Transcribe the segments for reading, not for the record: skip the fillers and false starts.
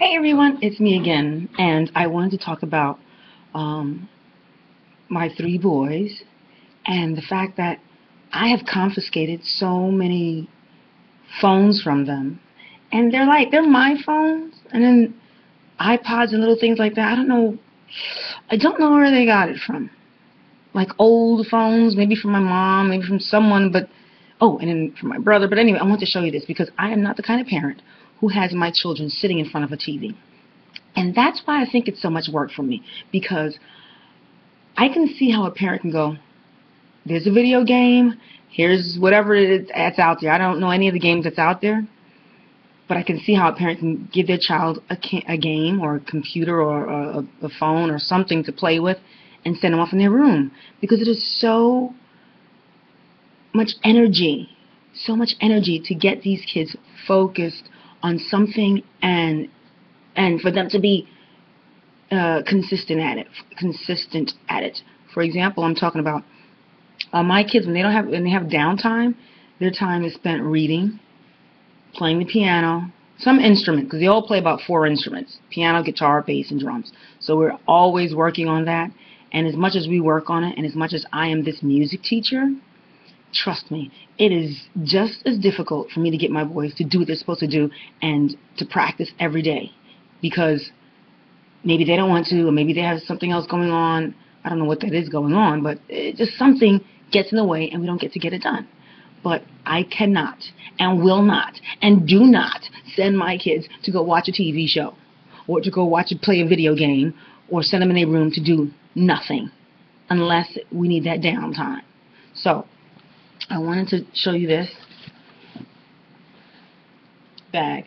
Hey everyone, it's me again, and I wanted to talk about um, my three boys and the fact that I have confiscated so many phones from them, and they're my phones, and then iPods and little things like that. I don't know where they got it from. Like old phones, maybe from my mom, maybe from someone, but oh, and then from my brother. But anyway, I want to show you this because I am not the kind of parent who has my children sitting in front of a TV. And that's why I think it's so much work for me, because I can see how a parent can go, there's a video game, here's whatever that's out there. I don't know any of the games that's out there, but I can see how a parent can give their child a game or a computer or a phone or something to play with and send them off in their room, because it is much energy, so much energy to get these kids focused on something and for them to be consistent at it. For example, I'm talking about my kids when they have downtime. Their time is spent reading, playing the piano, some instrument, because they all play about 4 instruments: piano, guitar, bass, and drums. So we're always working on that. And as much as we work on it, and as much as I am this music teacher, trust me, it is just as difficult for me to get my boys to do what they're supposed to do and to practice every day, because maybe they don't want to, or maybe they have something else going on. I don't know what that is going on, but just something gets in the way and we don't get to get it done. But I cannot and will not and do not send my kids to go watch a TV show or to go play a video game or send them in a room to do nothing unless we need that downtime. So I wanted to show you this bag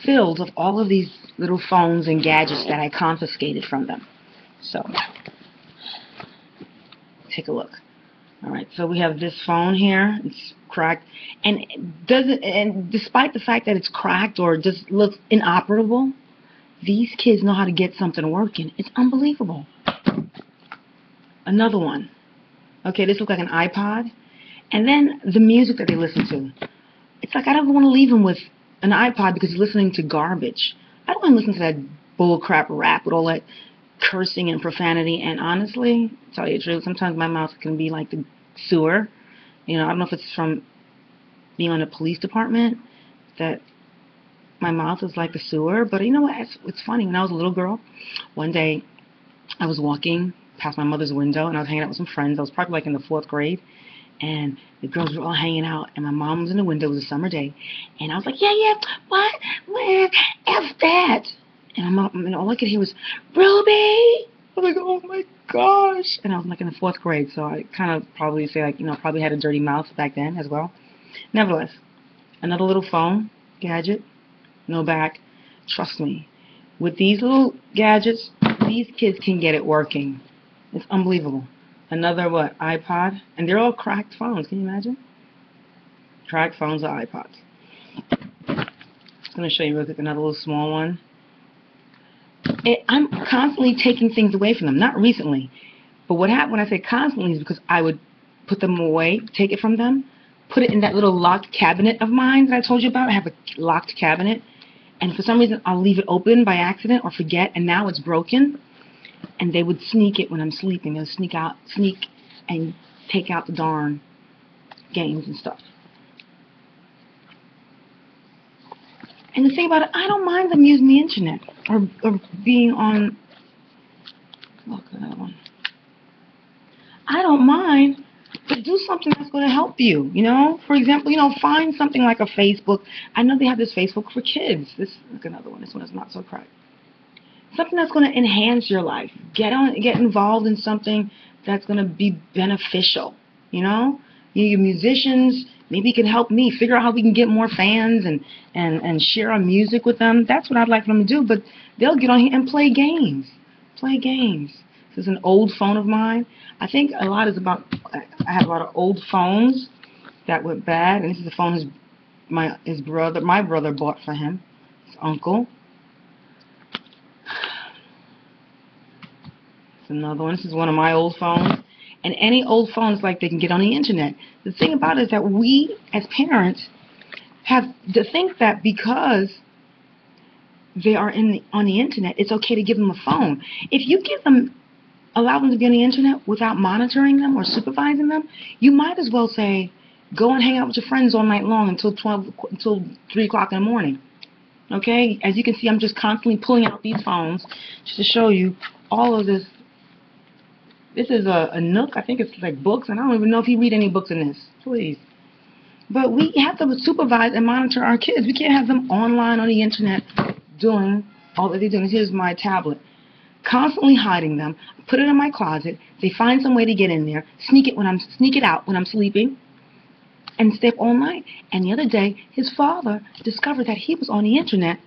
filled with all of these little phones and gadgets that I confiscated from them. So, take a look. Alright, so we have this phone here. It's cracked. And despite the fact that it's cracked or just looks inoperable, these kids know how to get something working. It's unbelievable. Another one. Okay, this looks like an iPod. And then the music that they listen to. It's like I don't want to leave them with an iPod because he's listening to garbage. I don't want to listen to that bullcrap rap with all that cursing and profanity. And honestly, to tell you the truth, sometimes my mouth can be like the sewer. You know, I don't know if it's from being on a police department that my mouth is like the sewer. But you know what? It's funny. When I was a little girl, one day I was walking past my mother's window and I was hanging out with some friends. I was probably like in the 4th grade. And the girls were all hanging out, and my mom was in the window. It was a summer day, and I was like, yeah, what? Where? F that. And all I could hear was, Ruby! I was like, oh my gosh. And I was like in the 4th grade, so I kind of probably say, like, probably had a dirty mouth back then as well. Nevertheless, another little phone gadget, no back. Trust me, with these little gadgets, these kids can get it working. It's unbelievable. Another iPod, and they're all cracked phones. Can you imagine? Cracked phones or iPods. I'm going to show you real quick another little small one. I'm constantly taking things away from them. Not recently, but what happened when I say constantly is because I would put them away, take it from them, put it in that little locked cabinet of mine that I told you about. I have a locked cabinet, and for some reason I'll leave it open by accident or forget, and now it's broken. And they would sneak it when I'm sleeping. They'll sneak and take out the darn games and stuff. And the thing about it, I don't mind them using the internet or being on. Look, another one. I don't mind, but do something that's going to help you. For example, find something like a Facebook. I know they have this Facebook for kids. Look, another one. This one is not so cracked. Something that's going to enhance your life. Get involved in something that's going to be beneficial. You musicians, maybe you can help me figure out how we can get more fans and share our music with them. That's what I'd like them to do. But they'll get on here and play games. Play games. This is an old phone of mine. I think a lot is about, I have a lot of old phones that went bad. And this is a phone my brother bought for him, his uncle. Another one. This is one of my old phones. And any old phone is like they can get on the internet. The thing about it is that we, as parents, have to think that because they are on the internet, it's okay to give them a phone. If you allow them to be on the internet without monitoring them or supervising them, you might as well say, go and hang out with your friends all night long until 3 o'clock in the morning. Okay? As you can see, I'm just constantly pulling out these phones just to show you all of this. This is a Nook. I think it's like books, and I don't even know if you read any books in this. Please. But we have to supervise and monitor our kids. We can't have them online on the internet doing all that they're doing. Here's my tablet. Constantly hiding them. Put it in my closet. They find some way to get in there. Sneak it out when I'm sleeping, and stay up all night. And the other day, his father discovered that he was on the internet,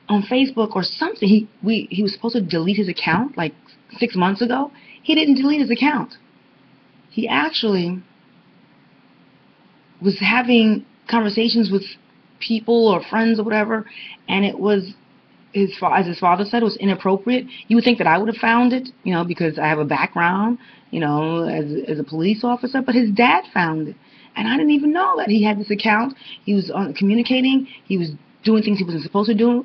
on Facebook or something. He was supposed to delete his account like 6 months ago. He didn't delete his account. He actually was having conversations with people or friends or whatever, and it was as his father said, it was inappropriate. You would think that I would have found it, because I have a background, as a police officer, but his dad found it. And I didn't even know that he had this account. He was communicating. He was doing things he wasn't supposed to do,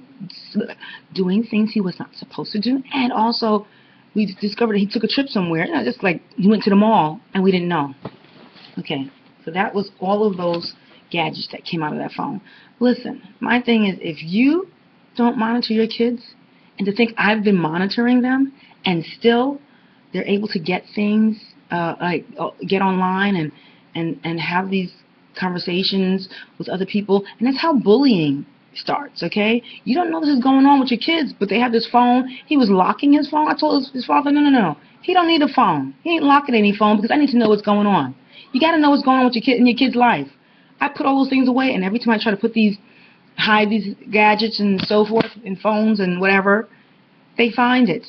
doing things he was not supposed to do. And also, we discovered that he took a trip somewhere, just like he went to the mall, and we didn't know. Okay, so that was all of those gadgets that came out of that phone. Listen, my thing is, if you don't monitor your kids, and to think I've been monitoring them, and still they're able to get things, get online and have these conversations with other people, and that's how bullying starts, okay? You don't know this is going on with your kids, but they have this phone. He was locking his phone. I told his father, no. He don't need a phone. He ain't locking any phone because I need to know what's going on. You got to know what's going on with your kid in your kid's life. I put all those things away, and every time I try to hide these gadgets and so forth, and phones and whatever, they find it.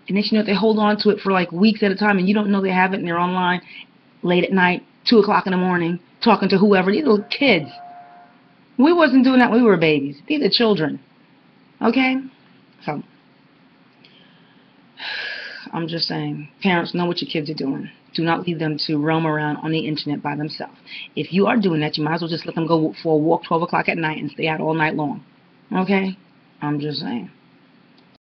And next you know, they hold on to it for like weeks at a time, and you don't know they have it, and they're online late at night, 2 o'clock in the morning, talking to whoever. These little kids. We wasn't doing that when we were babies. These are children. Okay? So, I'm just saying, parents, know what your kids are doing. Do not leave them to roam around on the internet by themselves. If you are doing that, you might as well just let them go for a walk 12 o'clock at night and stay out all night long. Okay? I'm just saying.